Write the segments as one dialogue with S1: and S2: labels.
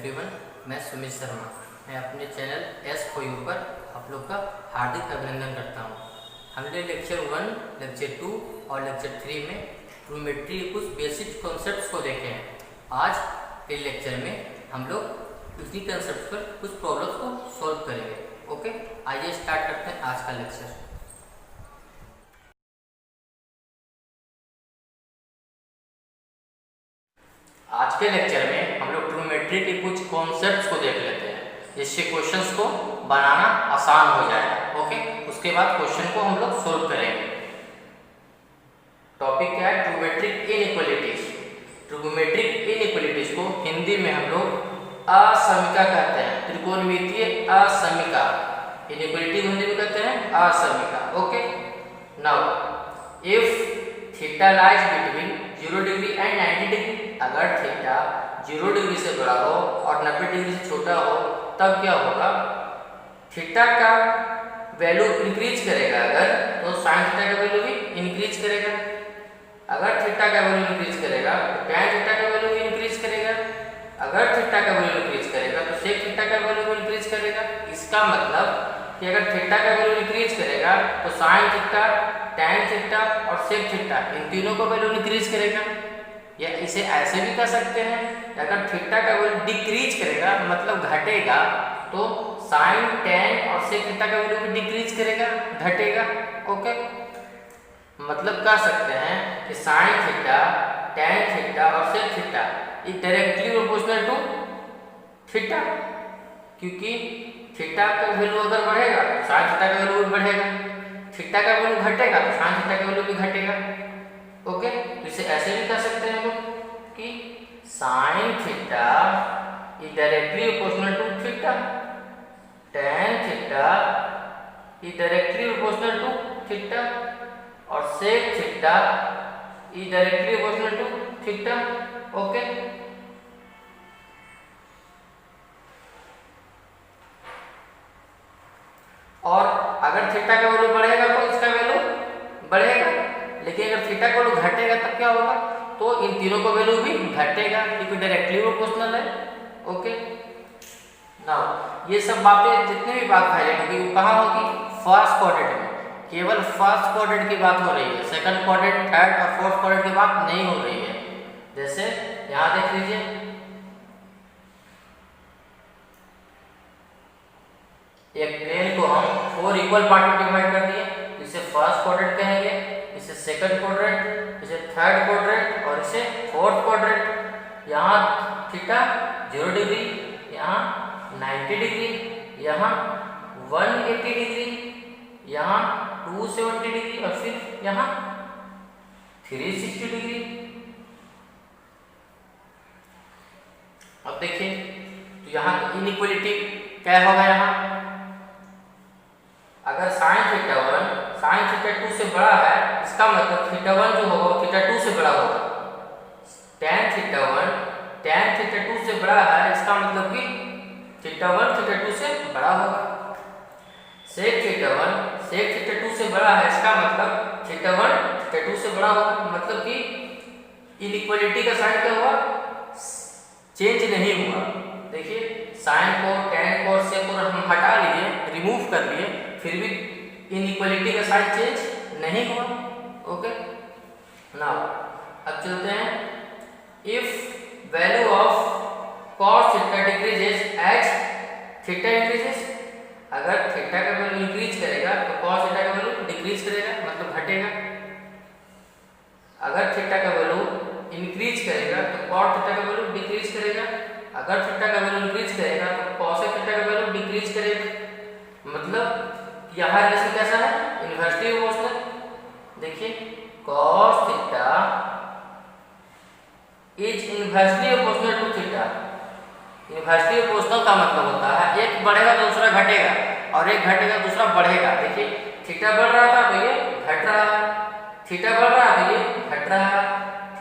S1: Everyone, मैं सुमित शर्मा। मैं अपने चैनल एस फॉर यू पर आप लोग का हार्दिक अभिनंदन करता हूँ। हमने लेक्चर 1, लेक्चर 2 और लेक्चर 3 में ट्रूमेट्री के कुछ बेसिक कॉन्सेप्ट्स को देखे हैं। आज के लेक्चर में हम लोग उसी कॉन्सेप्ट पर कुछ प्रॉब्लम्स को सॉल्व करेंगे। ओके, आइए स्टार्ट करते हैं आज का लेक्चर। आज के लेक्चर में हम लोग ट्रूमेट्री के कुछ कॉन्सेप्ट्स को देख लेते हैं, जिससे क्वेश्चंस को बनाना आसान हो जाएगा। ओके, उसके बाद क्वेश्चन को हम लोग सोल्व करेंगे। टॉपिक क्या है? ट्रूमेट्रिक इनइक्वालिटीज। ट्रूमेट्रिक इनइक्वालिटीज को हिंदी में हम लोग असमीका कहते हैं। त्रिकोणमितीय असमीका। इनइक्वालिटी हिंदी में कहते हैं असमीका। Okay, now if theta lies between 0 degree and 90 degree, अगर थीटा 0 डिग्री से बड़ा हो और 90 डिग्री से छोटा हो तब क्या होगा? थीटा का वैल्यू इंक्रीज करेगा अगर, तो साइन थीटा का वैल्यू भी इंक्रीज करेगा। अगर थीटा का वैल्यू इंक्रीज करेगा तो टैन थीटा का वैल्यू भी इंक्रीज करेगा। अगर थीटा का वैल्यू इंक्रीज करेगा तो सेक थीटा का वैल्यू भी इंक्रीज करेगा। इसका मतलब कि अगर थीटा का वैल्यू इंक्रीज करेगा तो साइन थीटा, टैन थीटा और सेक थीटा इन तीनों का वैल्यू इंक्रीज करेगा। या इसे ऐसे भी कह सकते हैं, अगर थीटा का वैल्यू डिक्रीज करेगा मतलब घटेगा, तो साइन, टैन और सेक थीटा का वैल्यू भी डिक्रीज करेगा, घटेगा। ओके, मतलब कह सकते हैं कि साइन थीटा, टैन थीटा और sec theta is directly proportional to theta, क्योंकि थीटा का वैल्यू अगर बढ़ेगा तो साइन थीटा का वैल्यू भी बढ़ेगा, थीटा का वैल्यू घटेगा तो साइन थीटा का वैल्यू भी घटेगा। ओके, तो इसे ऐसे भी कह सकते हैं हम लोग कि sine theta is directly proportional to theta, tan theta is directly proportional to theta और sec theta is directly proportional to theta. Okay, और अगर थीटा का वैल्यू बढ़ेगा तो इसका वैल्यू बढ़ेगा, लेकिन अगर थीटा का वैल्यू घटेगा तब क्या होगा? तो इन तीनों का वैल्यू भी घटेगा, क्योंकि डायरेक्टली प्रोपोर्शनल है। ओके, नाउ ये सब बातें जितने भी बात हाईलाइट होगी वो कहाँ होगी? फर्स्ट क्वाड्रेंट में। केवल फर्स्ट क्वाड्रेंट की बात हो रही है, सेकंड क्वाड्रेंट, थर्ड और फोर्थ क्वाड्रेंट की बात नहीं हो रही है। जैसे यहाँ देख लीजिए, एक प्लेन को हम 4 इक्वल पार्ट में डिवाइड कर दिए, इसे फर्स्ट क्वाड्रेंट कहेंगे, इसे सेकंड क्वाड्रेंट, इसे थर्ड क्वाड्रेंट और इसे फोर्थ क्वाड्रेंट। यहाँ थीटा 0 डिग्री, यहाँ 90 डिग्री, यहाँ 180 डिग्री, यहाँ 270 डिग्री और फिर यहाँ 360 डिग्री। अब देखिए, तो यहाँ इनइक्वालिटी क्या होगा? यहाँ अगर साइन थीटा 2 से बड़ा है, इसका मतलब थीटा 1 जो होगा थीटा 2 से बड़ा होगा। टैन थीटा 2 से बड़ा है, इसका मतलब कि थीटा 1 थीटा 2 से बड़ा होगा। सेक थीटा 2 से बड़ा है, इसका मतलब थीटा 1 थीटा 2 से बड़ा होगा। मतलब कि इनइक्वालिटी का साइन क्या हुआ? चेंज नहीं हुआ। देखिए, साइन को, टैन को और सेक को हम हटा लिए, रिमूव कर लिए, फिर भी इनइक्वालिटी का साइन चेंज नहीं हुआ। ओके, नाउ अब चलते हैं। If value of cos theta decreases as theta increases, अगर थीटा का वैल्यू इंक्रीज करेगा तो cos थीटा का वैल्यू डिक्रीज करेगा, मतलब घटेगा। अगर थीटा का वैल्यू इंक्रीज करेगा तो cos थीटा का वैल्यू डिक्रीज करेगा। अगर थीटा का वैल्यू इंक्रीज करेगा तो cos थीटा का वैल्यू डिक्रीज करेगा। मतलब यहाँ रिलेशन कैसा है? Inversely proportional. देखिए, cos theta is inversely proportional to theta. Inversely proportional का मतलब होता है एक बढ़ेगा तो दूसरा घटेगा, और एक घटेगा दूसरा बढ़ेगा। देखिए, थीटा बढ़ रहा था तो ये घट रहा है, थीटा बढ़ रहा है तो ये घट रहा है,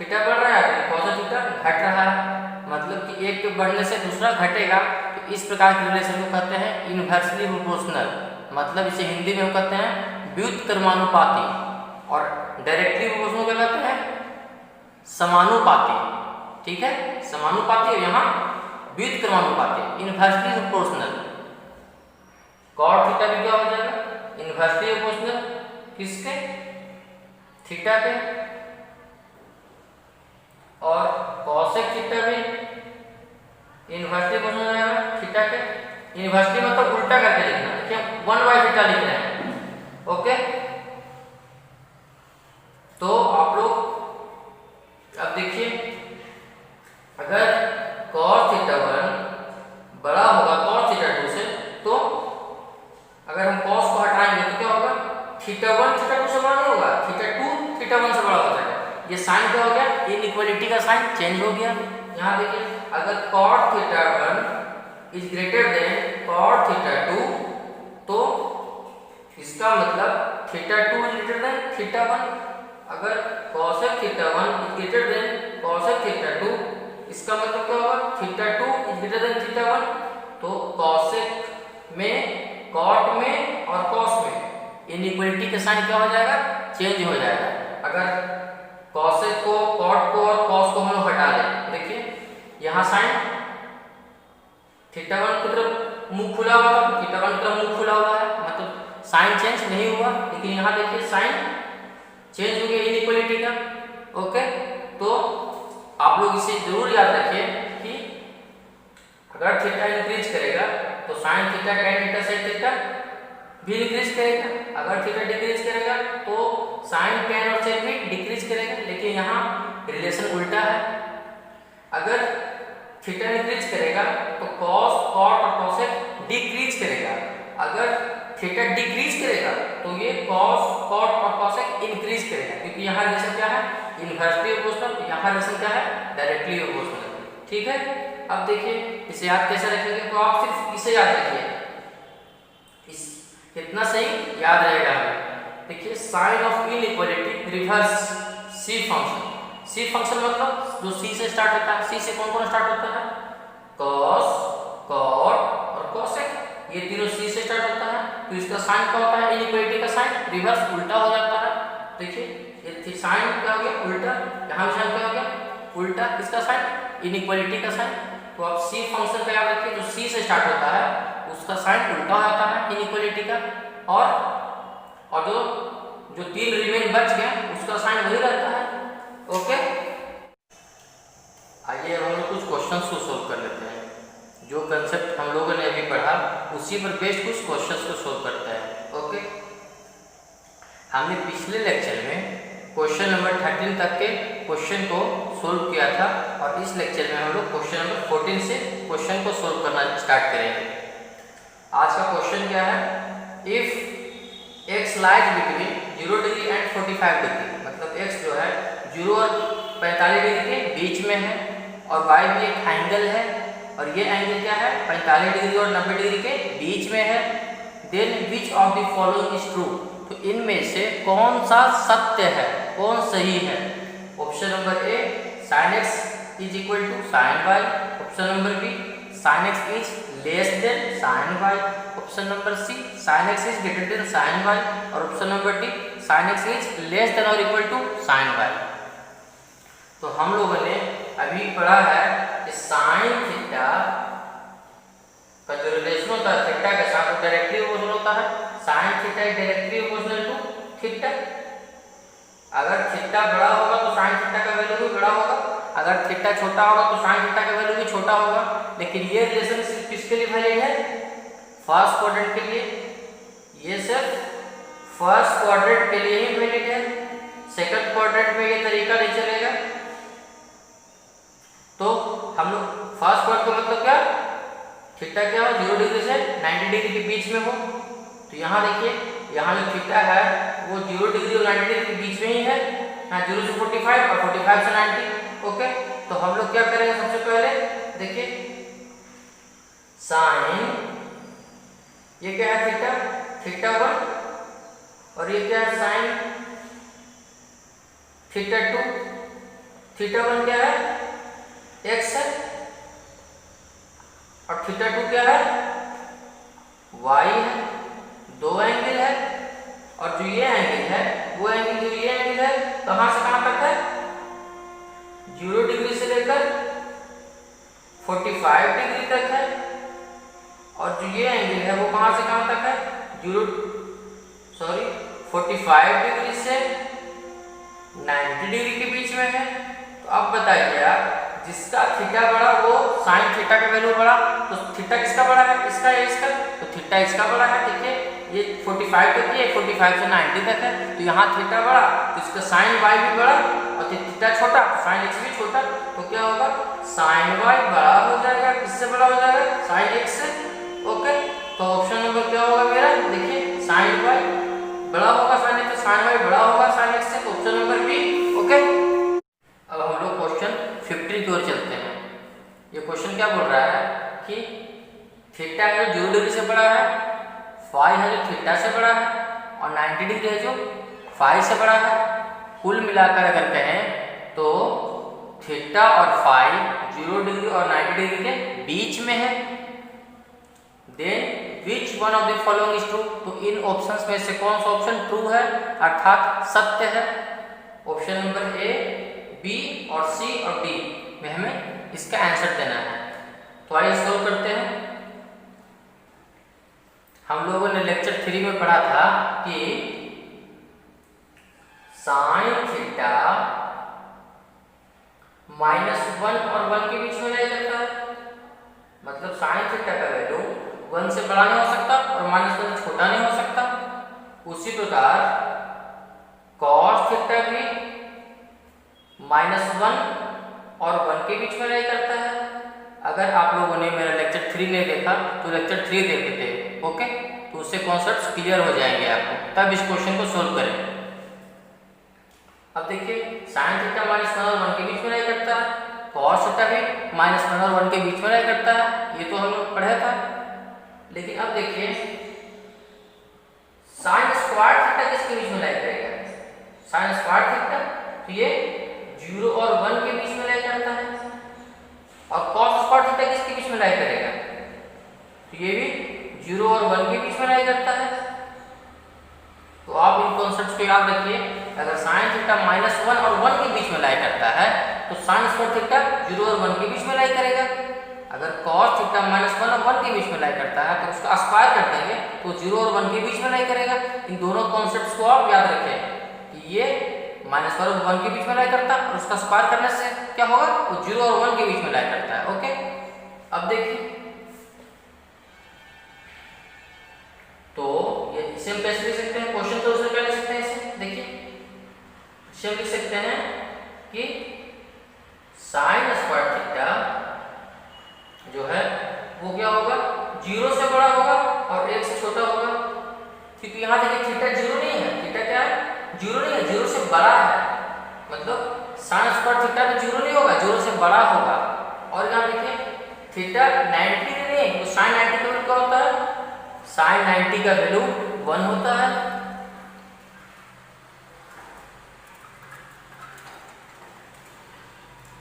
S1: थीटा बढ़ रहा है तो ये cos थीटा घट रहा है। मतलब कि एक के बढ़ने से दूसरा घटेगा। तो इस प्रकार के रिलेशन को कहते हैं इनवर्सली प्रोपोर्शनल। मतलब इसे हिंदी में हम कहते हैं व्युत्क्रमानुपाती, और डायरेक्टली प्रोपोर्शनल क्या कहते हैं? समानुपाती। ठीक है, समानुपाती। यहाँ व्युत्क्रमानुपाती, इनवर्सली प्रोपोर्शनल। कॉट थीटा भी क्या हो जाएगा, इनवर्सली प्रोपोर्शनल किसके, थीटा के, और कॉसेक थीटा भी इनवर्सली प्रोपोर्शनल हो जाएगा थीटा के। इनवर्सली मतलब उल्टा करके लिखना, देखिए 1/θ लिख रहे हैं, ओके। तो आप लोग अब देखिए, अगर cos θ1 बड़ा होगा cos θ2 से, तो अगर हम cos को हटाएंगे तो क्या होगा, θ1 θ2 से बड़ा नहीं होगा, θ2 θ1 से बड़ा हो जाएगा। ये साइन क्या हो गया, इनइक्वालिटी का साइन चेंज हो गया। यहाँ देखिए, अगर cot θ1 is greater than cot θ2, तो इसका मतलब θ2 इज ग्रेटर देन θ1। अगर cosec θ1 is greater than cosec θ2, इसका मतलब क्या होगा, θ2 इज ग्रेटर देन θ1। तो cosec में, cot में और cos में इनइक्वालिटी का साइन क्या हो जाएगा, चेंज हो जाएगा। अगर cosec को, cot को और cos को हम हटा दें, देखिए यहाँ साइन θ1 की तरफ मुंह खुला हुआ था, θ1 की तरफ मुंह खुला हुआ है, मतलब साइन चेंज नहीं हुआ। लेकिन यहाँ देखिए साइन चेंज हो गया इनइक्वालिटी का, ओके। तो आप लोग इसे जरूर याद रखिए कि अगर थीटा इंक्रीज करेगा तो sine theta tan theta sec theta भी इंक्रीज करेगा। अगर थीटा डिक्रीज करेगा तो साइन tan और सेक भी डिक्रीज करेगा। लेकिन यहाँ रिलेशन उल्टा है, अगर थीटा इंक्रीज करेगा तो cos, cot और cosec डिक्रीज करेगा। अगर थीटा डिक्रीज करेगा तो ये cos, cot और cosec इंक्रीज करेगा, क्योंकि यहाँ रिलेशन क्या है, इनवर्सली प्रोपोर्शनल, यहाँ रिलेशन क्या है, डायरेक्टली प्रोपोर्शनल। ठीक है, अब देखिए इसे याद कैसे रखेंगे, तो आप सिर्फ इसे याद रखिए, इस कितना सही याद रहेगा हमें। देखिए sign of inequality reverse C function. C function मतलब जो सी से स्टार्ट होता है, सी से कौन कौन स्टार्ट होता है, cos, cot और cosec, ये तीनों सी से स्टार्ट होता है। तो इसका साइन क्या होता है, इनइक्वालिटी का साइन रिवर्स उल्टा हो जाता है। देखिए ये साइन क्या हो गया, उल्टा, यहाँ भी साइन क्या हो गया, उल्टा, किसका साइन, इनइक्वालिटी का साइन। तो आप सी फंक्शन का याद रखिए, जो सी से स्टार्ट होता है उसका साइन उल्टा हो जाता है इनइक्वालिटी का, और जो तीन रिमेन बच गए उसका साइन वही रहता है, ओके। आइए अब हम लोग कुछ क्वेश्चंस को सोल्व कर लेते हैं। जो कंसेप्ट हम लोगों ने अभी पढ़ा उसी पर बेस्ड कुछ क्वेश्चंस को सोल्व करते हैं, ओके। हमने पिछले लेक्चर में क्वेश्चन नंबर 13 तक के क्वेश्चन को सोल्व किया था, और इस लेक्चर में हम लोग क्वेश्चन नंबर 14 से क्वेश्चन को सोल्व करना स्टार्ट करेंगे। आज का क्वेश्चन क्या है, if x lies between 0 degree and 45 degree, मतलब x जो है 0 और 45 डिग्री के बीच में है, और y भी एक एंगल है, और ये एंगल क्या है, 45 डिग्री और 90 डिग्री के बीच में है। Then which of the following is true, तो इनमें से कौन सा सत्य है, कौन सही है। Option number A sin x is equal to sin y, option number B sin x is less than sin y, option number C sin x is greater than sin y, और option number D sin x is less than और equal to sin y। तो हम लोगों ने अभी पढ़ा है कि साइन थीटा का जो रिलेशन होता है थीटा के साथ, वो डायरेक्टली प्रोपोर्शनल होता है। Sine theta is directly proportional to theta. अगर थीटा बड़ा होगा तो साइन थीटा का वैल्यू भी बड़ा होगा, अगर थीटा छोटा होगा तो साइन थीटा का वैल्यू भी छोटा होगा। लेकिन ये रिलेशन सिर्फ किसके लिए वैलिड है, फर्स्ट क्वाड्रेंट के लिए। ये सिर्फ फर्स्ट क्वाड्रेंट के लिए ही वैलिड है, सेकंड क्वाड्रेंट में ये तरीका नहीं चलेगा। तो हम लोग फर्स्ट क्वाड्रेंट का मतलब क्या, थीटा क्या हो, 0 डिग्री से 90 डिग्री के बीच में हो। तो यहाँ देखिए, यहाँ जो थीटा है वो 0 डिग्री और 90 डिग्री के बीच में ही है, यहाँ 0 से 45 और 45 से 90, ओके। तो हम लोग क्या करेंगे, सबसे पहले देखिए साइन, ये क्या है थीटा, थीटा 1, और ये क्या है साइन थीटा 2। थीटा 1 क्या है, x है, और थीटा 2 क्या है, y है। दो एंगल है, और जो ये एंगल है वो एंगल, जो ये एंगल है कहां से कहां तक है, 0 डिग्री से लेकर 45 डिग्री तक है, और जो ये एंगल है वो कहाँ से कहाँ तक है, 45 डिग्री से 90 डिग्री के बीच में है। तो अब बताइए आप, जिसका थीटा बड़ा वो साइन थीटा का वैल्यू बड़ा, तो थीटा किसका बड़ा है, इसका या इसका, तो थीटा इसका बड़ा है। देखिए ये 45 तक है, 45 से 90 तक है, तो यहाँ थीटा बड़ा तो इसका साइन वाई भी बड़ा, और थीटा छोटा तो साइन एक्स भी छोटा, तो क्या होगा, साइन वाई बड़ा हो जाएगा। किससे बड़ा हो जाएगा, साइन एक्स से। ओके, तो ऑप्शन नंबर क्या होगा मेरा, देखिए साइन वाई बड़ा होगा साइन एक्स से, साइन वाई बड़ा होगा साइन एक्स से, तो ऑप्शन नंबर बी। ओके, अब हम लोग क्वेश्चन 50 की ओर चलते हैं। ये क्वेश्चन क्या बोल रहा है कि थीटा है जो 0 डिग्री से बड़ा है, फाई है जो थीटा से बड़ा है, और 90 डिग्री है जो फाई से बड़ा है। कुल मिलाकर अगर कहें तो थीटा और फाई 0 डिग्री और 90 डिग्री के बीच में है। Then which one of the following is true, तो इन ऑप्शंस में से कौन सा ऑप्शन ट्रू है, अर्थात सत्य है। ऑप्शन नंबर ए, बी और सी और डी में हमें इसका आंसर देना है। तो आइए सॉल्व करते हैं। हम लोगों ने लेक्चर 3 में पढ़ा था कि साइन थीटा -1 और 1 के बीच में नहीं रहता है, मतलब साइन थीटा का वैल्यू 1 से बड़ा नहीं हो सकता और -1 से छोटा नहीं हो सकता। उसी प्रकार कॉस थीटा भी -1 और 1 के बीच में नहीं करता है। अगर आप लोगों ने मेरा लेक्चर 3 नहीं देखा तो लेक्चर 3 देखे थे, ओके, तो उससे कॉन्सेप्ट्स क्लियर हो जाएंगे आपको, तब इस क्वेश्चन को सोल्व करें। अब देखिए साइन थीटा -1 और 1 के बीच में नहीं करता है, कॉस थीटा भी -1 और 1 के बीच में नहीं करता है, ये तो हम लोग पढ़ा था। लेकिन अब देखिए साइन स्क्वायर थीटा किसके बीच में लाई करेगा, साइन स्क्वायर थीटा, तो ये 0 और 1 के बीच में लाई करता है, और कॉस स्क्वायर थीटा किसके बीच में लाई करेगा, तो ये भी 0 और 1 के बीच में लाई करता है। तो आप इन कॉन्सेप्ट्स को याद रखिए। अगर साइन थीटा -1 और 1 के बीच में लाई करता है तो साइन स्क्वायर थीटा 0 और 1 के बीच में लाई करेगा। अगर कॉस थीटा -1 और 1 के बीच में लाई करता है तो उसका स्क्वायर कर देंगे तो 0 और 1 के बीच में लाई करेगा। इन दोनों कॉन्सेप्ट्स को आप याद रखें कि ये -1 और 1 के बीच में लाई करता है और उसका स्क्वायर करने से क्या होगा, वो 0 और 1 के बीच में लाई करता है। ओके, अब देखिए तो ये इसे हम कैसे लिख सकते हैं, क्वेश्चन तो उससे क्या लिख सकते हैं, इसे देखिए इसे हम लिख सकते हैं कि साइन स्क्वायर थीटा जो है वो क्या होगा, 0 से बड़ा होगा और 1 से छोटा होगा। क्योंकि यहाँ देखिए थीटा 0 नहीं है, थीटा क्या है, 0 नहीं है, 0 से बड़ा है, मतलब साइन स्क्वायर थीटा तो 0 नहीं होगा, 0 से बड़ा होगा। और यहाँ देखिए थीटा 90 नहीं है, तो साइन 90 का वैल्यू क्या होता है, साइन 90 का वैल्यू 1 होता है।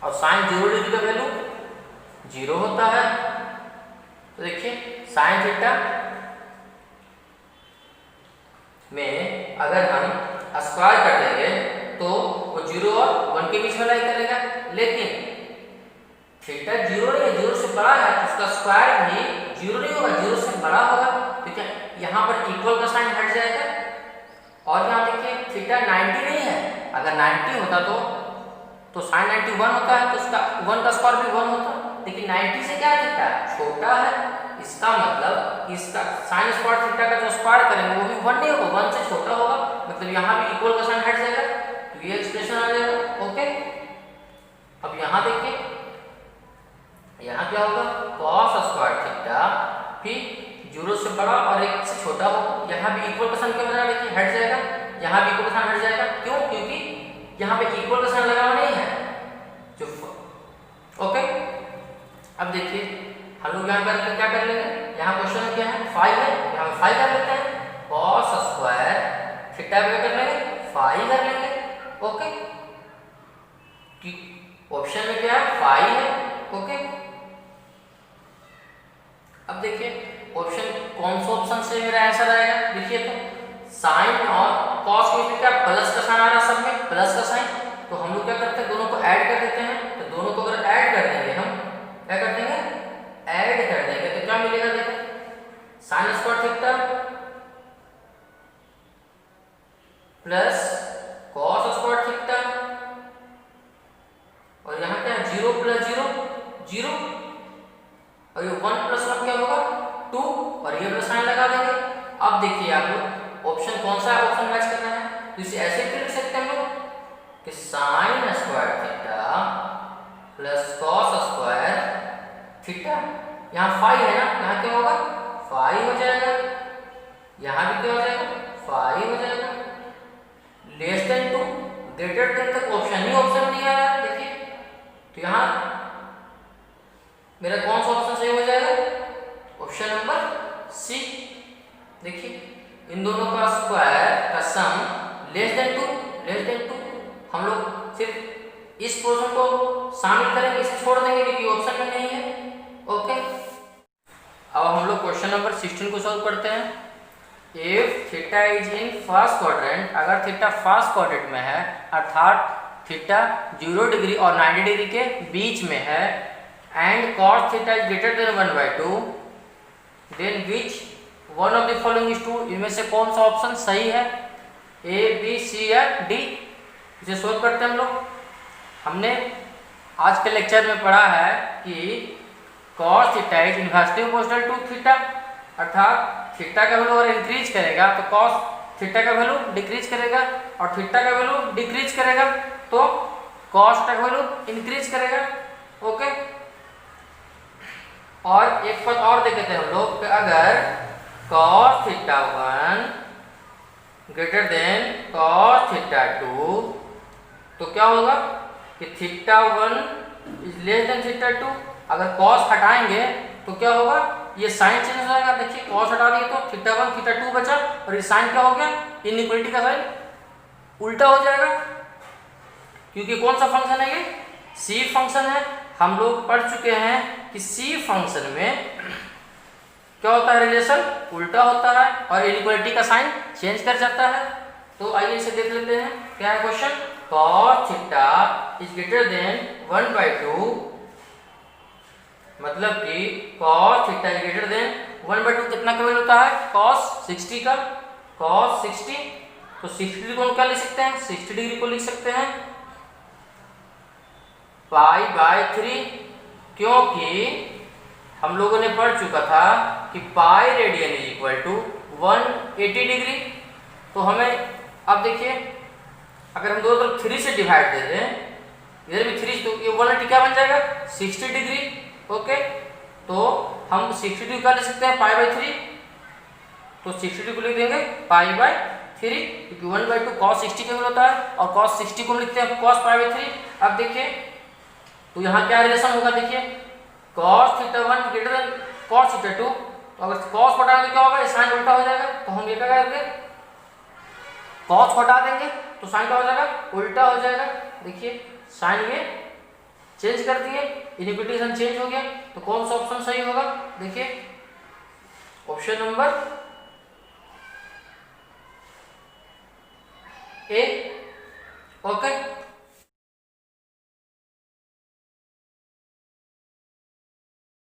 S1: और साइन 0 डिग्री का वैल्यू 0 होता है। तो देखिए साइन थीटा में अगर हम स्क्वायर कर देंगे तो वो 0 और 1 के बीच में लाई करेगा, लेकिन थीटा 0 नहीं है, 0 से बड़ा है, तो उसका स्क्वायर भी 0 नहीं होगा, 0 से बड़ा होगा। तो क्या यहाँ पर इक्वल का साइन हट जाएगा। और यहाँ देखिए थीटा 90 नहीं है, अगर 90 होता तो साइन 90 1 होता है, तो उसका 1 का स्क्वायर भी 1 होता, लेकिन 90 से क्या थीटा छोटा है। इसका मतलब इसका साइन स्क्वायर थीटा का जो स्क्वायर करेंगे वो भी 1 नहीं होगा, 1 से छोटा होगा, मतलब यहाँ भी इक्वल का साइन हट जाएगा, तो ये एक्सप्रेशन आ जाएगा। ओके, अब यहाँ देखिए यहाँ क्या होगा, cos स्क्वायर थीटा भी 0 से बड़ा और 1 से छोटा होगा। यहाँ भी इक्वल का साइन क्या बना, देखिए हट जाएगा, यहाँ भी इक्वल का साइन हट जाएगा। क्यों, क्योंकि यहाँ पे इक्वल का साइन लगा हुआ नहीं है जो। ओके, अब देखिए हम लोग यहाँ पर क्या कर लेंगे, यहाँ क्वेश्चन क्या है, 5 है, यहाँ 5 कर लेते हैं, cos स्क्वायर थीटा क्या कर लेंगे, 5 कर लेंगे। ओके, ऑप्शन में क्या है, 5 है। ओके, अब देखिए ऑप्शन कौन सा ऑप्शन से मेरा आंसर आएगा, देखिए तो साइन और कॉस के बीच क्या प्लस का साइन आ रहा है, सब में प्लस का साइन, तो हम लोग क्या करते हैं दोनों को ऐड कर देते हैं। तो दोनों को अगर ऐड कर देंगे हम क्या कर देंगे, ऐड कर देंगे, तो क्या मिलेगा देखो, sine square theta plus cos square theta, और यहाँ क्या है, 0 प्लस 0 0, और ये 1 प्लस 1 क्या होगा 2, और ये प्लस साइन लगा देंगे। अब देखिए आप लोग ऑप्शन कौन सा है, ऑप्शन मैच करना है, तो इसे ऐसे भी लिख सकते हैं हम लोग कि sine square theta plus cos square theta, यहाँ फाई है ना, यहाँ क्या होगा फाई हो जाएगा, यहाँ भी क्या हो जाएगा फाई हो जाएगा, लेस देन 2 ग्रेटर देन तक ऑप्शन ही ऑप्शन नहीं आ रहा है देखिए, तो यहाँ मेरा कौन सा ऑप्शन सही हो जाएगा, ऑप्शन नंबर सी। देखिए इन दोनों का स्क्वायर का सम लेस देन 2, हम लोग सिर्फ इस पोर्शन को शामिल करेंगे, इसे छोड़ देंगे क्योंकि ऑप्शन में नहीं है। ओके, अब हम लोग क्वेश्चन नंबर 16 को सॉल्व करते हैं। If theta is in first quadrant, अगर थीटा फर्स्ट क्वाड्रेंट में है अर्थात थीटा 0 डिग्री और 90 डिग्री के बीच में है, and cos theta is greater than 1/2, then which one of the following is true, इनमें से कौन सा ऑप्शन सही है, ए बी सी या डी। इसे सोल्व करते हैं हम लोग। हमने आज के लेक्चर में पढ़ा है कि cos theta is inversely proportional to theta, अर्थात थीटा का वैल्यू अगर इंक्रीज करेगा तो cos थीटा का वैल्यू डिक्रीज करेगा, और थीटा का वैल्यू डिक्रीज करेगा तो cos का वैल्यू इंक्रीज करेगा। ओके, और एक पद और देख लेते हैं हम लोग कि अगर cos theta 1 greater than cos theta 2, तो क्या होगा कि theta 1 is less then theta 2, अगर cos हटाएंगे तो क्या होगा, ये साइन चेंज हो जाएगा। देखिए cos हटा दिए तो थीटा 1 थीटा 2 बचा, और ये साइन क्या हो गया, इनइक्वालिटी का साइन उल्टा हो जाएगा, क्योंकि कौन सा फंक्शन है ये, सी फंक्शन है। हम लोग पढ़ चुके हैं कि सी फंक्शन में क्या होता है, रिलेशन उल्टा होता है और इनइक्वालिटी का साइन चेंज कर जाता है। तो आइए इसे देख लेते हैं, क्या है question, cos theta is greater than 1/2, मतलब कि cos theta is greater than 1/2 कितना का वैल्यू होता है, cos 60 का, cos 60, तो 60 को क्या लिख सकते हैं, 60 डिग्री को लिख सकते हैं π/3, क्योंकि हम लोगों ने पढ़ चुका था कि pi radian is equal to 180 degree. तो हमें अब देखिए अगर हम दोनों तरफ 3 से डिवाइड दे दें, इधर भी 3, तो ये 180 क्या बन जाएगा 60 डिग्री। ओके, तो हम 60 डिग्री का ले सकते हैं π/3, तो 60 डिग्री को लिख देंगे π/3, क्योंकि 1/2 cos 60 का होता है, और cos 60 को हम लिखते हैं cos π/3। अब देखिए तो यहाँ क्या रिलेशन होगा, देखिए cos theta 1 greater than cos theta 2, तो अगर cos हटाएंगे तो क्या होगा, साइन उल्टा हो जाएगा, तो हम ये क्या करेंगे, cos हटा देंगे तो साइन क्या हो जाएगा, उल्टा हो जाएगा। देखिए साइन ये चेंज कर दिए, इनइक्वालिटी साइन चेंज हो गया, तो कौन सा ऑप्शन सही होगा, देखिए ऑप्शन नंबर ए। ओके,